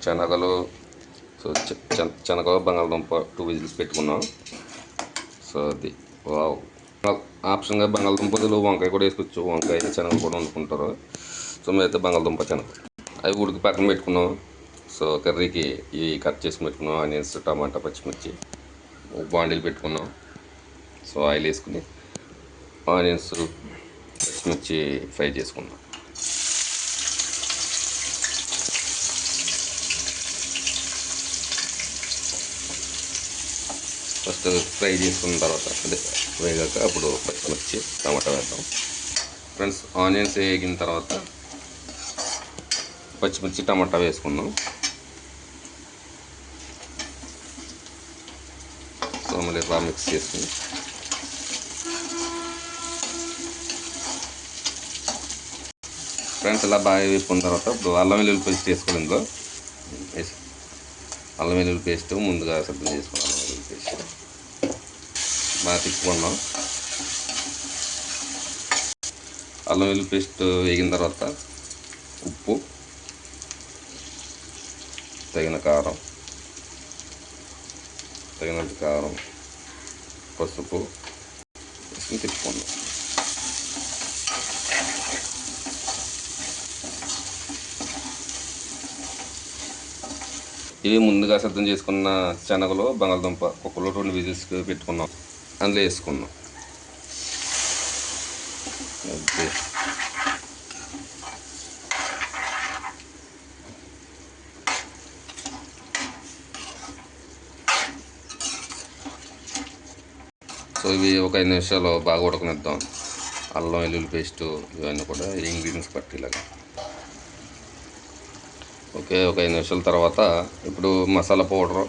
శనగలు. సో శనగ బంగాళదుంప 2 విజిల్స్ పెట్టుకున్నాం. సో అది వావ్. ఆప్షన్గా బంగాళదుంప బదులు వంకాయ కూడా వేసుకోవచ్చు. వంకాయ శనగలు కూడా వండుకుంటారు. సో మేమైతే బంగాళదుంప శనగ అవి ఉడికి పక్కన పెట్టుకున్నాం. సో కర్రీకి ఇవి కట్ చేసి పెట్టుకున్నాం. ఆనియన్స్, టమాటా, పచ్చిమిర్చి బాండీలు పెట్టుకున్నాం. సో ఆయిల్ వేసుకుని ఆనియన్స్, పచ్చిమిర్చి ఫ్రై చేసుకున్నాం. ఫస్ట్ ఫ్రై చేసుకున్న తర్వాత అదే వేగాక అప్పుడు పచ్చిమిర్చి, టమాటా వేద్దాం. ఫ్రెండ్స్, ఆనియన్స్ వేగిన తర్వాత పచ్చిమిర్చి, టమాటా వేసుకున్నాం. సో మళ్ళీ బాగా మిక్స్ చేసుకుని ఫ్రెండ్స్ ఇలా బాగా వేపుకున్న తర్వాత ఇప్పుడు అల్లం వెల్లుల్లి పేస్ట్ వేసుకోవాలి. ఇందులో అల్లం వెల్లుల్లి పేస్ట్ ముందుగా సిద్ధం చేసుకున్నాం. అల్లం వెల్లుల్లి పేస్ట్ బాగా తిప్పుకున్నాం. అల్లం వెల్లుల్లి పేస్ట్ వేగిన తర్వాత ఉప్పు, తగినంత కారం, పసుపు వేసుకుని తిప్పుకున్నాం. ఇవి ముందుగా సిద్ధం చేసుకున్న శనగలు, బంగాళదుంప కుక్కర్లో 2 విజిల్స్ పెట్టుకున్నాం. అందులో వేసుకున్నాం. సో ఇవి ఒక 5 నిమిషాలు బాగా ఉడకనిద్దాం. అల్లం వెల్లుల్లి పేస్టు ఇవన్నీ కూడా ఇంగ్రీడియంట్స్ పట్టేలాగా. ఓకే, ఒక 5 నిమిషాల తర్వాత ఇప్పుడు మసాలా పౌడరు,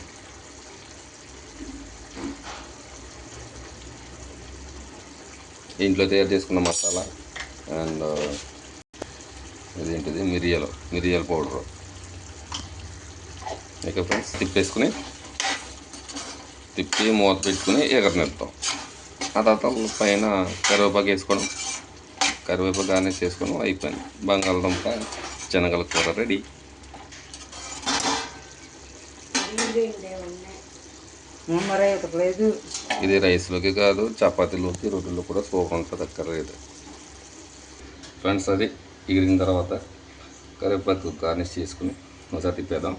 ఇంట్లో తయారు చేసుకున్న మసాలా అండ్ ఇదేంటిది మిరియాల పౌడరు. ఓకే ఫ్రెండ్స్, తిప్పి మూత పెట్టుకుని ఎగరనిద్దాం. ఆ తర్వాత పైన కరివేపాకు వేసుకోవడం, కరివేపాకు గార్నిష్ చేసుకోవడం అయిపోయింది. బంగాళదుంప శనగల కూర రెడీ. ఇది రైస్లోకి కాదు, చపాతీలోకి, రొట్టెల్లో కూడా సూపర్ ఉంటుంది కర్రీ ఇది. ఫ్రెండ్స్, అది ఎగిరిన తర్వాత కరివేపాకు గార్నిష్ చేసుకుని ఒకసారి తిప్పేద్దాం.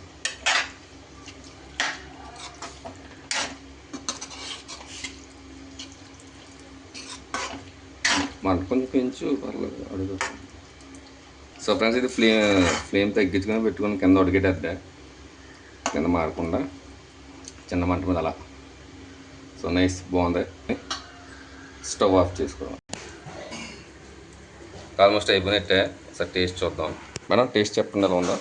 మంట కొంచెం పెంచు, పర్లేదు, అడుగు. సో ఫ్రెండ్స్, ఇది ఫ్లేమ్ తగ్గించుకొని పెట్టుకొని కింద ఉడికేటద్దే, కింద మారకుండా చిన్న మంట మీద అలా. సో నైస్, బాగుంది. స్టవ్ ఆఫ్ చేసుకోవడం. ఆల్మోస్ట్ అయిపోయినట్టే. ఒకసారి టేస్ట్ చూద్దాం. మేడం, టేస్ట్ చెప్పండి, ఎలా ఉందా?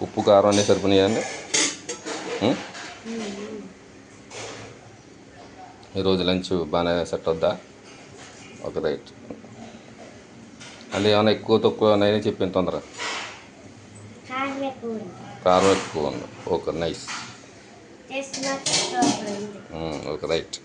ఉప్పు, కారం అన్నీ సరిపోయాయండి. ఈరోజు లంచ్ బాగానే సెట్ అవుద్దా? Okay, right. అది ఏమైనా ఎక్కువ తక్కువ ఉన్నాయని చెప్పింది తొందరగా. కారం ఎక్కువ ఉంది. Okay, nice. Okay, right.